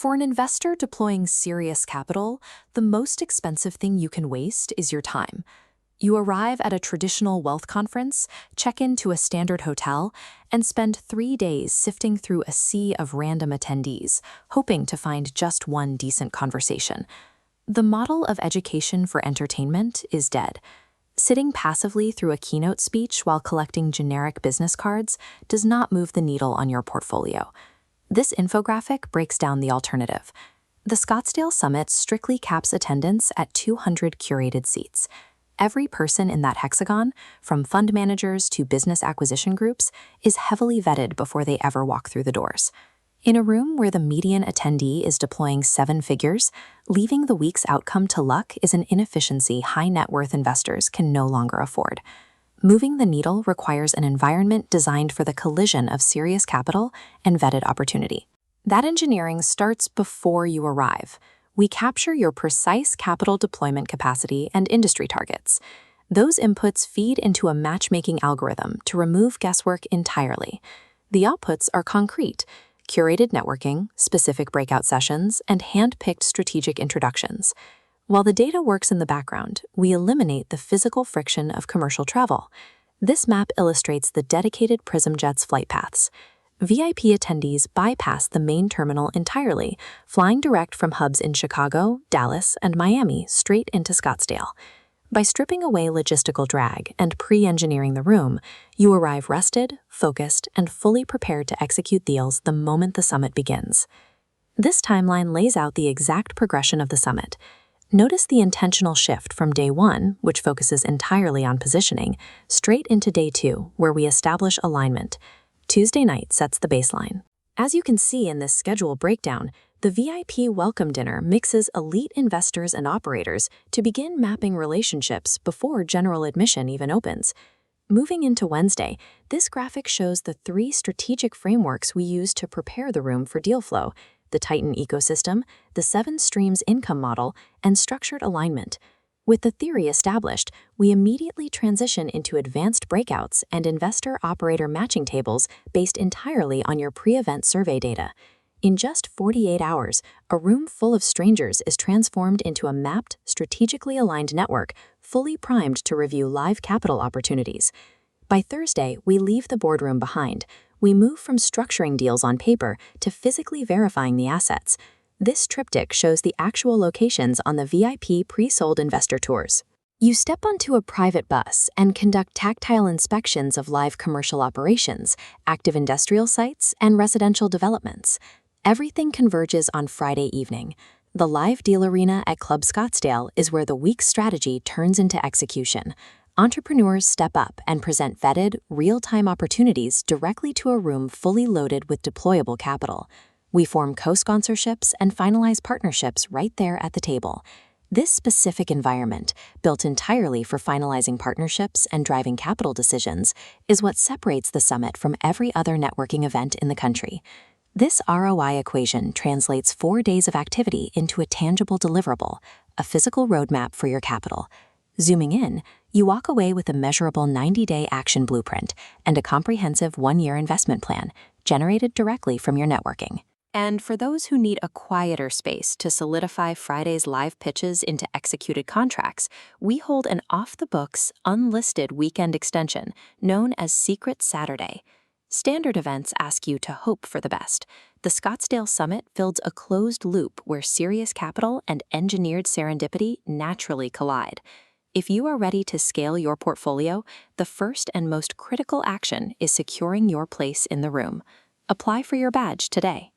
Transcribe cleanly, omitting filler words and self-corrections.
For an investor deploying serious capital, the most expensive thing you can waste is your time. You arrive at a traditional wealth conference, check into a standard hotel, and spend 3 days sifting through a sea of random attendees, hoping to find just one decent conversation. The model of education for entertainment is dead. Sitting passively through a keynote speech while collecting generic business cards does not move the needle on your portfolio. This infographic breaks down the alternative. The Scottsdale Summit strictly caps attendance at 200 curated seats. Every person in that hexagon, from fund managers to business acquisition groups, is heavily vetted before they ever walk through the doors. In a room where the median attendee is deploying 7 figures, leaving the week's outcome to luck is an inefficiency high-net-worth investors can no longer afford. Moving the needle requires an environment designed for the collision of serious capital and vetted opportunity. That engineering starts before you arrive. We capture your precise capital deployment capacity and industry targets. Those inputs feed into a matchmaking algorithm to remove guesswork entirely. The outputs are concrete: curated networking, specific breakout sessions, and hand-picked strategic introductions. While the data works in the background, we eliminate the physical friction of commercial travel. This map illustrates the dedicated Prism Jet's flight paths. VIP attendees bypass the main terminal entirely, flying direct from hubs in Chicago, Dallas, and Miami straight into Scottsdale. By stripping away logistical drag and pre-engineering the room, you arrive rested, focused, and fully prepared to execute deals the moment the summit begins. This timeline lays out the exact progression of the summit. Notice the intentional shift from day 1, which focuses entirely on positioning, straight into day 2, where we establish alignment. Tuesday night sets the baseline. As you can see in this schedule breakdown, the VIP welcome dinner mixes elite investors and operators to begin mapping relationships before general admission even opens. Moving into Wednesday, this graphic shows the 3 strategic frameworks we use to prepare the room for deal flow: the Titan ecosystem, the 7 streams income model, and structured alignment. With the theory established, we immediately transition into advanced breakouts and investor-operator matching tables based entirely on your pre-event survey data. In just 48 hours, a room full of strangers is transformed into a mapped, strategically aligned network, fully primed to review live capital opportunities. By Thursday, we leave the boardroom behind. We move from structuring deals on paper to physically verifying the assets. This triptych shows the actual locations on the VIP pre-sold investor tours. You step onto a private bus and conduct tactile inspections of live commercial operations, active industrial sites, and residential developments. Everything converges on Friday evening. The live deal arena at Club Scottsdale is where the week's strategy turns into execution. Entrepreneurs step up and present vetted, real-time opportunities directly to a room fully loaded with deployable capital. We form co-sponsorships and finalize partnerships right there at the table. This specific environment, built entirely for finalizing partnerships and driving capital decisions, is what separates the summit from every other networking event in the country. This ROI equation translates 4 days of activity into a tangible deliverable, a physical roadmap for your capital. Zooming in, you walk away with a measurable 90-day action blueprint and a comprehensive 1-year investment plan generated directly from your networking. And for those who need a quieter space to solidify Friday's live pitches into executed contracts, we hold an off-the-books, unlisted weekend extension known as Secret Saturday. Standard events ask you to hope for the best. The Scottsdale Summit builds a closed loop where serious capital and engineered serendipity naturally collide. If you are ready to scale your portfolio, the first and most critical action is securing your place in the room. Apply for your badge today.